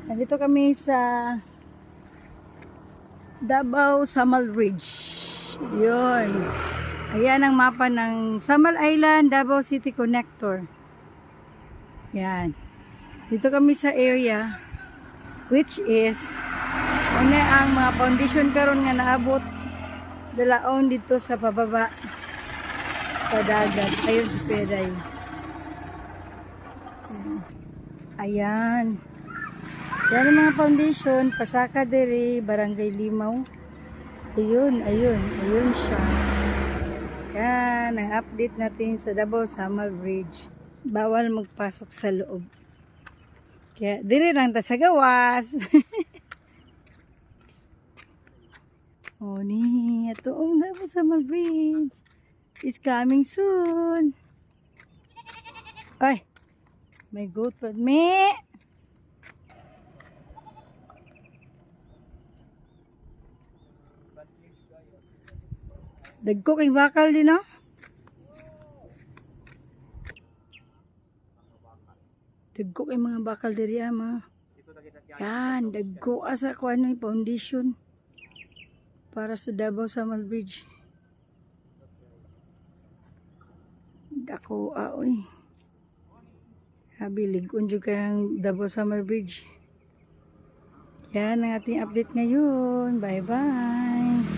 Nandito kami sa Davao Samal Bridge. Yun. Ayan ang mapa ng Samal Island, Davao City Connector. Yan. Dito kami sa area which is una ang mga foundation karon nga naabot dalaon dito sa pababa sa dagat. Ayun si Peday. Ayan. Yan ang mga foundation, Pasaka Dere, Barangay Limaw. Ayun siya. Yan, ang update natin sa Davao Samal Bridge. Bawal magpasok sa loob. Kaya, dire lang ta sa gawas. O ni, ito ang Davao Samal Bridge is coming soon. Ay, may goat pa. Me! Dagko kay bakal din, no? Dagko kay mga bakal diri ama. Yan, dagko asa ko ano yung foundation para sa Davao Samal Bridge. Dako aoy. Habilig unjud kayang Davao Samal Bridge. Yan ang ating update ngayon. Bye-bye.